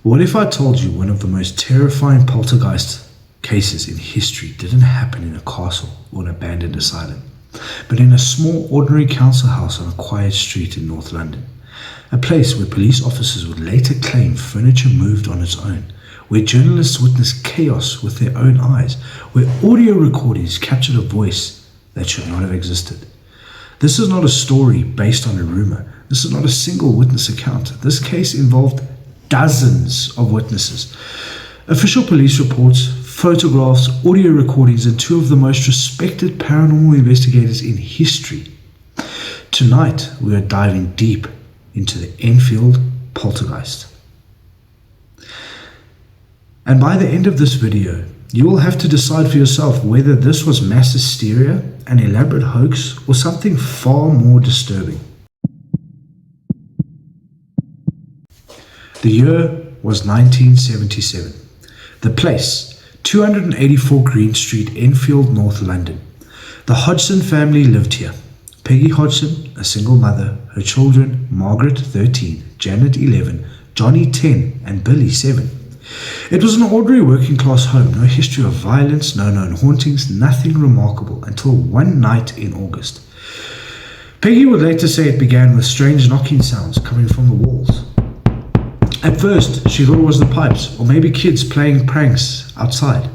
What if I told you one of the most terrifying poltergeist cases in history didn't happen in a castle or an abandoned asylum, but in a small, ordinary council house on a quiet street in North London? A place where police officers would later claim furniture moved on its own, where journalists witnessed chaos with their own eyes, where audio recordings captured a voice that should not have existed. This is not a story based on a rumor. This is not a single witness account. This case involved dozens of witnesses. Official police reports, photographs, audio recordings, and two of the most respected paranormal investigators in history. Tonight, we are diving deep into the Enfield Poltergeist. And by the end of this video, you will have to decide for yourself whether this was mass hysteria, an elaborate hoax, or something far more disturbing. The year was 1977. The place, 284 Green Street, Enfield, North London. The Hodgson family lived here. Peggy Hodgson, a single mother, her children, Margaret, 13, Janet, 11, Johnny, 10, and Billy, 7. It was an ordinary working-class home, no history of violence, no known hauntings, nothing remarkable, until one night in August. Peggy would later say it began with strange knocking sounds coming from the walls. At first, she thought it was the pipes, or maybe kids playing pranks outside.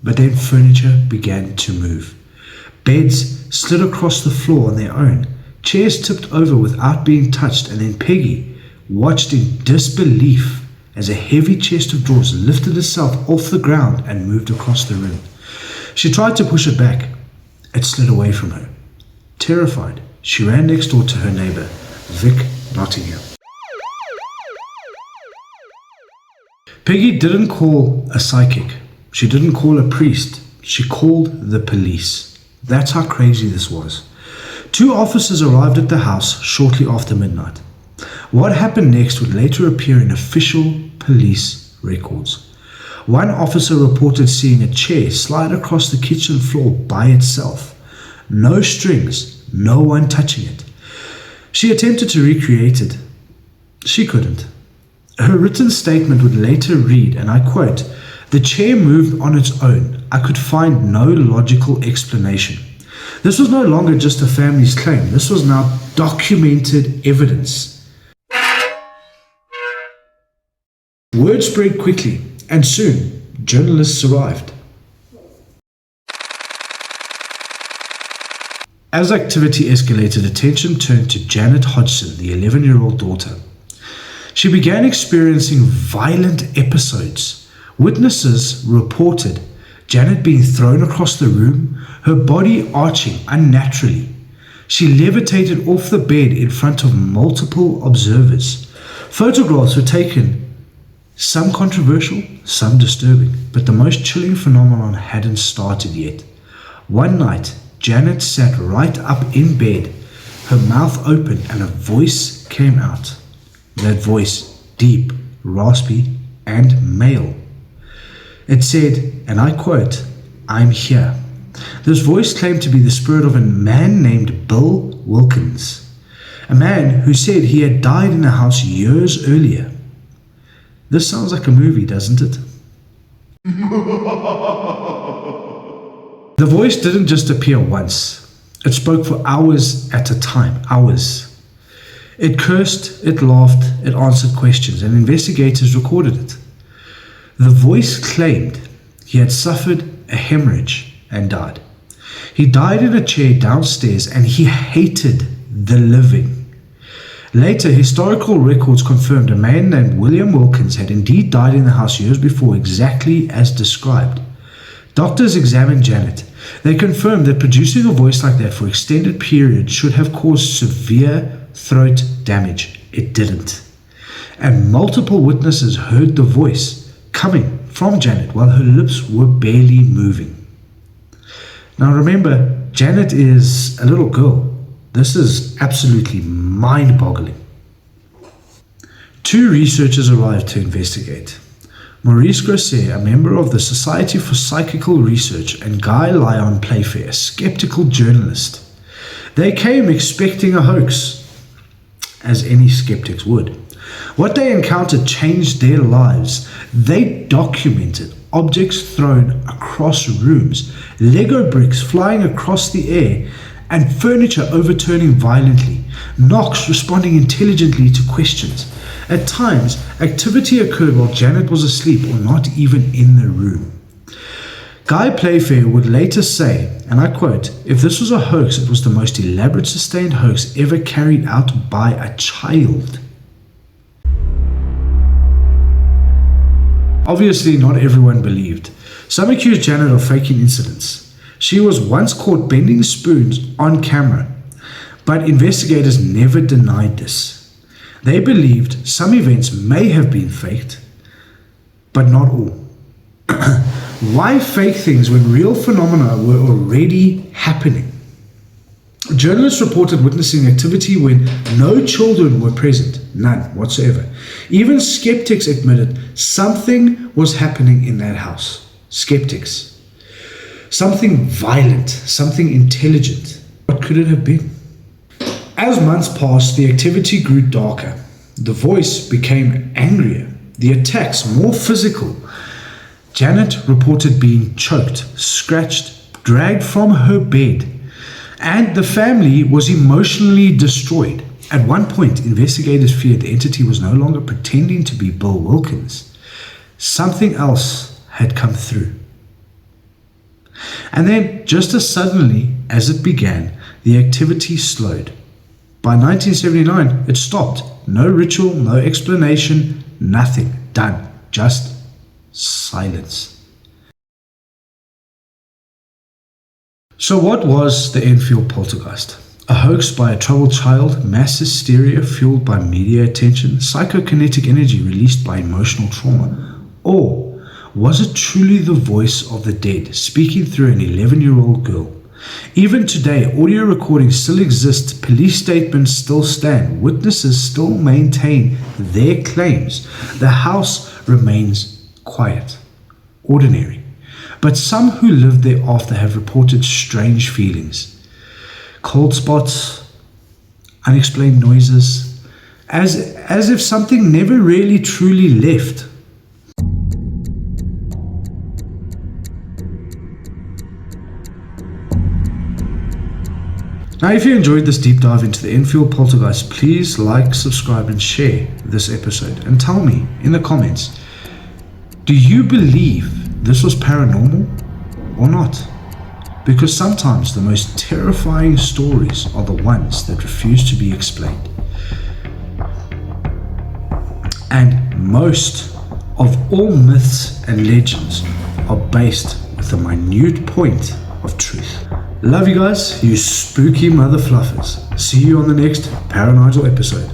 But then furniture began to move. Beds slid across the floor on their own. Chairs tipped over without being touched, and then Peggy watched in disbelief as a heavy chest of drawers lifted itself off the ground and moved across the room. She tried to push it back. It slid away from her. Terrified, she ran next door to her neighbor, Vic Nottingham. Peggy didn't call a psychic. She didn't call a priest. She called the police. That's how crazy this was. 2 officers arrived at the house shortly after midnight. What happened next would later appear in official police records. One officer reported seeing a chair slide across the kitchen floor by itself. No strings, no one touching it. She attempted to recreate it. She couldn't. Her written statement would later read, and I quote, "The chair moved on its own. I could find no logical explanation." This was no longer just a family's claim. This was now documented evidence. Word spread quickly, and soon, journalists arrived. As activity escalated, attention turned to Janet Hodgson, the 11-year-old daughter. She began experiencing violent episodes. Witnesses reported Janet being thrown across the room, her body arching unnaturally. She levitated off the bed in front of multiple observers. Photographs were taken, some controversial, some disturbing, but the most chilling phenomenon hadn't started yet. One night, Janet sat right up in bed, her mouth open, and a voice came out. That voice, deep, raspy, and male. It said, and I quote, "I'm here." This voice claimed to be the spirit of a man named Bill Wilkins, a man who said he had died in a house years earlier. This sounds like a movie, doesn't it? The voice didn't just appear once. It spoke for hours at a time, hours. It cursed, it laughed, it answered questions, and investigators recorded it. The voice claimed he had suffered a hemorrhage and died. He died in a chair downstairs, and he hated the living. Later, historical records confirmed a man named William Wilkins had indeed died in the house years before, exactly as described. Doctors examined Janet. They confirmed that producing a voice like that for extended periods should have caused severe throat damage. It didn't. And multiple witnesses heard the voice coming from Janet while her lips were barely moving. Now remember, Janet is a little girl. This is absolutely mind-boggling. 2 researchers arrived to investigate. Maurice Grosset, a member of the Society for Psychical Research, and Guy Lyon Playfair, a skeptical journalist. They came expecting a hoax. as any skeptics would. What they encountered changed their lives. They documented objects thrown across rooms, Lego bricks flying across the air, and furniture overturning violently, knocks responding intelligently to questions. At times, activity occurred while Janet was asleep or not even in the room. Guy Playfair would later say, and I quote, "If this was a hoax, it was the most elaborate sustained hoax ever carried out by a child." Obviously, not everyone believed. Some accused Janet of faking incidents. She was once caught bending spoons on camera, but investigators never denied this. They believed some events may have been faked, but not all. Why fake things when real phenomena were already happening? Journalists reported witnessing activity when no children were present, none whatsoever. Even skeptics admitted something was happening in that house. Skeptics. Something violent, something intelligent. What could it have been? As months passed, the activity grew darker. The voice became angrier, the attacks more physical. Janet reported being choked, scratched, dragged from her bed, and the family was emotionally destroyed. At one point, investigators feared the entity was no longer pretending to be Bill Wilkins. Something else had come through. And then, just as suddenly as it began, the activity slowed. By 1979, it stopped. No ritual, no explanation, nothing. Done. Just silence. So what was the Enfield Poltergeist? A hoax by a troubled child, mass hysteria fueled by media attention, psychokinetic energy released by emotional trauma? Or was it truly the voice of the dead speaking through an 11-year-old girl? Even today, audio recordings still exist, police statements still stand, witnesses still maintain their claims. The house remains quiet, ordinary. But some who lived thereafter have reported strange feelings. Cold spots, unexplained noises, as if something never really truly left. Now, if you enjoyed this deep dive into the Enfield Poltergeist, please like, subscribe, and share this episode. And tell me in the comments, do you believe this was paranormal or not? Because sometimes the most terrifying stories are the ones that refuse to be explained. And most of all myths and legends are based with a minute point of truth. Love you guys, you spooky mother fluffers. See you on the next Paranoidal episode.